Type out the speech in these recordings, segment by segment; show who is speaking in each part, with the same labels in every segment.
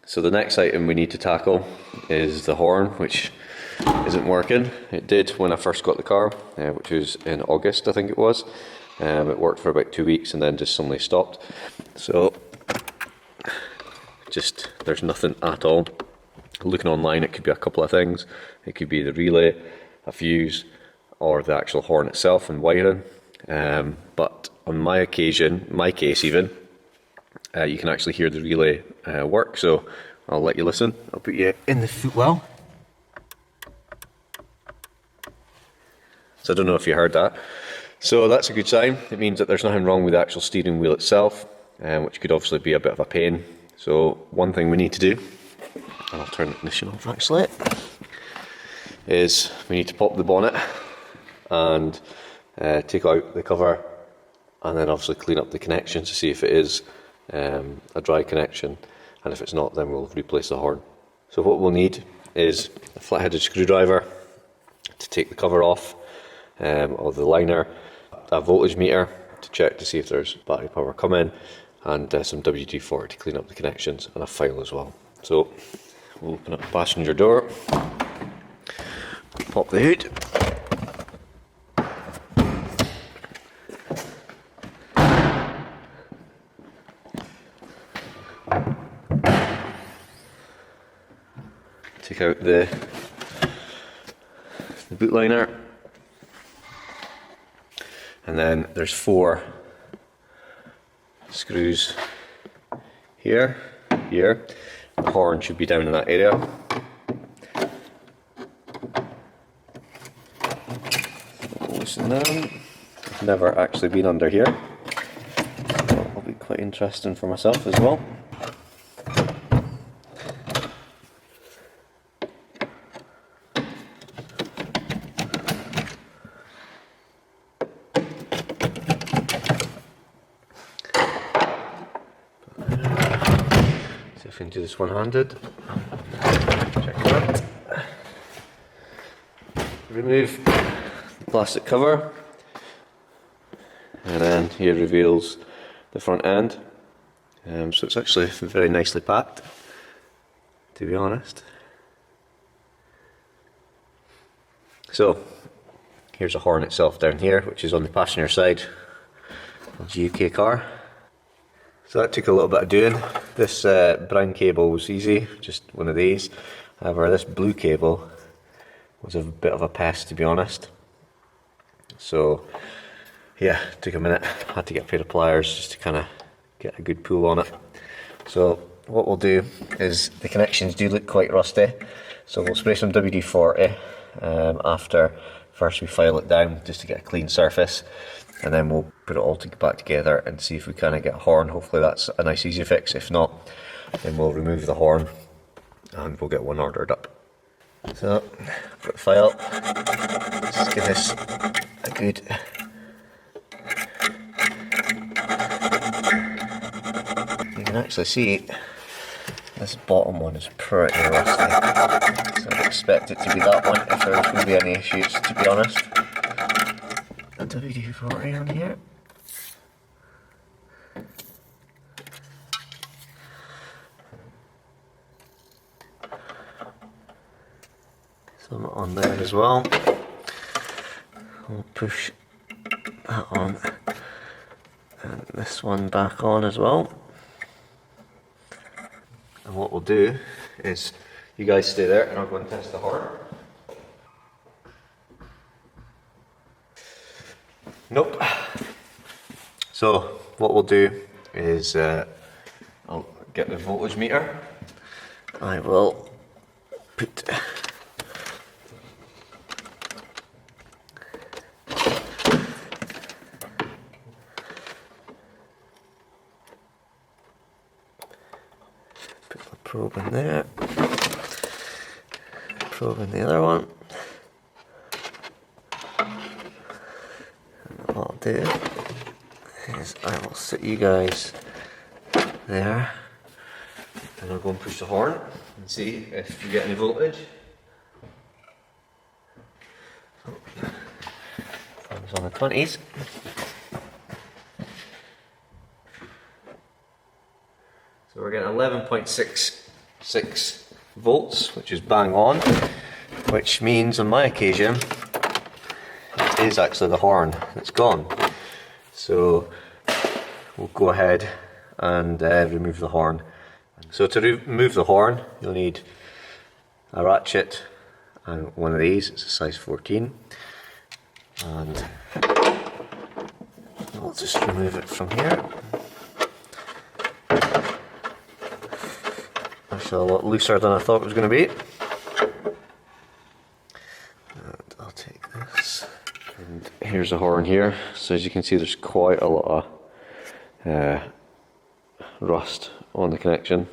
Speaker 1: So the next item we need to tackle is the horn, which isn't working. It did when I first got the car, which was in August, I think it was. It worked for about 2 weeks and then just suddenly stopped. So there's nothing at all. Looking online, it could be a couple of things. It could be the relay, a fuse, or the actual horn itself and wiring. But on my case even, you can actually hear the relay work, so I'll let you listen. I'll put you in the footwell. So I don't know if you heard that. So that's a good sign. It means that there's nothing wrong with the actual steering wheel itself, which could obviously be a bit of a pain. So one thing we need to do, and I'll turn the ignition off actually, is we need to pop the bonnet and take out the cover, and then obviously clean up the connection to see if it is a dry connection, and if it's not, then we'll replace the horn. So what we'll need is a flat-headed screwdriver to take the cover off of the liner, a voltage meter to check to see if there's battery power coming, and some WD-40 to clean up the connections, and a file as well. So we'll open up the passenger door, pop the hood, take out the boot liner, and then there's 4 screws here. The horn should be down in that area. Loosen them. I've never actually been under here. That'll be quite interesting for myself as well. See if I can do this one-handed. Check it out. Remove the plastic cover, and then here reveals the front end. So it's actually very nicely packed, to be honest. So here's the horn itself down here, which is on the passenger side of the UK car. So that took a little bit of doing. This brown cable was easy, just one of these. However, this blue cable was a bit of a pest, to be honest. So yeah, it took a minute. I had to get a pair of pliers just to kind of get a good pull on it. So what we'll do is, the connections do look quite rusty, so we'll spray some WD-40 after first we file it down, just to get a clean surface, and then we'll put it all back together and see if we kind of get a horn. Hopefully that's a nice easy fix. If not, then we'll remove the horn and we'll get one ordered up. So put the file, let's give this a good you can actually see this bottom one is pretty rusty, so I'd expect it to be that one if there's going to be any issues, to be honest. A WD-40 on here. Some on there as well. We'll push that on, and this one back on as well. And what we'll do is, you guys stay there and I'll go and test the horn. Nope. So what we'll do is I'll get the voltage meter. I will put the probe in there, probe in the other one. And what I'll do is I will sit you guys there, and I'll go and push the horn and see if you get any voltage. Thumbs on the 20s. So we're getting 11.6 6 volts, which is bang on, which means on my occasion it is actually the horn that's gone. So we'll go ahead and remove the horn. So to remove the horn, you'll need a ratchet and one of these. It's a size 14, and I'll just remove it from here. Actually a lot looser than I thought it was going to be. And I'll take this. And here's the horn here. So as you can see, there's quite a lot of rust on the connection.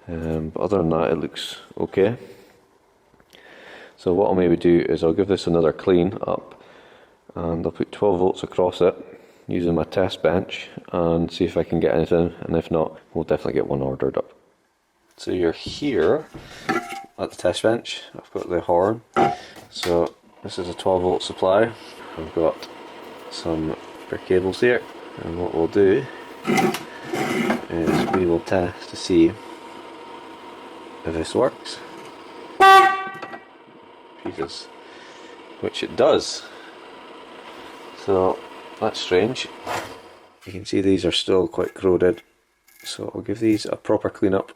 Speaker 1: But other than that, it looks okay. So what I'll maybe do is I'll give this another clean up, and I'll put 12 volts across it using my test bench and see if I can get anything, and if not, we'll definitely get one ordered up. So you're here at the test bench. I've got the horn. So this is a 12 volt supply. I've got some spare cables here, and what we'll do is we will test to see if this works. Jesus, which it does. So that's strange. You can see these are still quite corroded, so I'll give these a proper clean up,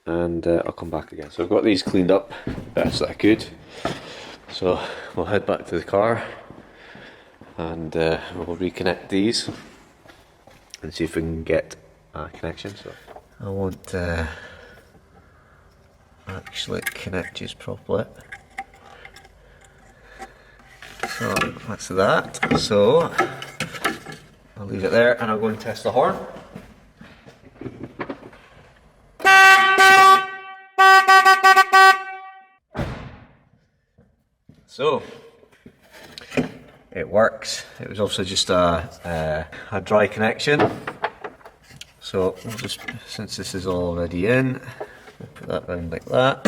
Speaker 1: and I'll come back again. So I've got these cleaned up best that I could, so we'll head back to the car and we'll reconnect these and see if we can get a connection. So I won't actually connect these properly. So that's that. So I'll leave it there and I'll go and test the horn. So it works. It was also just a dry connection. So we'll just, since this is already in, we'll put that round like that.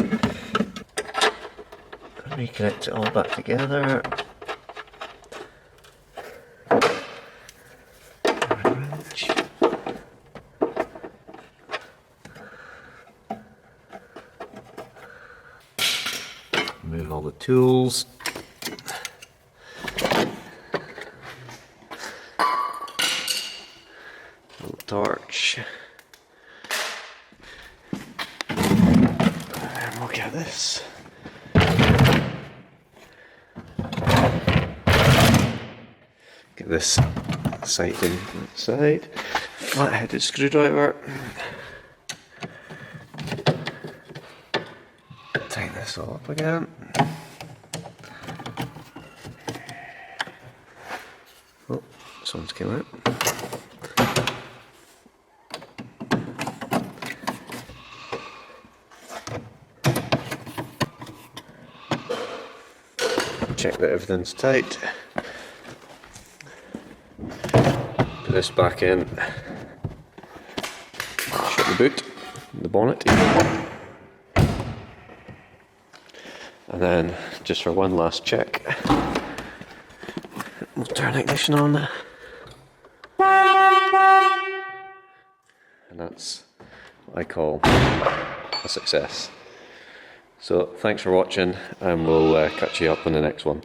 Speaker 1: Reconnect it all back together. Remove all the tools. Little torch. And look at this. Get this sighting inside. Flat-headed screwdriver. Tighten this all up again. Oh, someone's came out. Check that everything's tight. Put this back in. Shut the boot, the bonnet. And then, just for one last check, we'll turn ignition on. And that's what I call a success. So, thanks for watching, and we'll catch you up on the next one.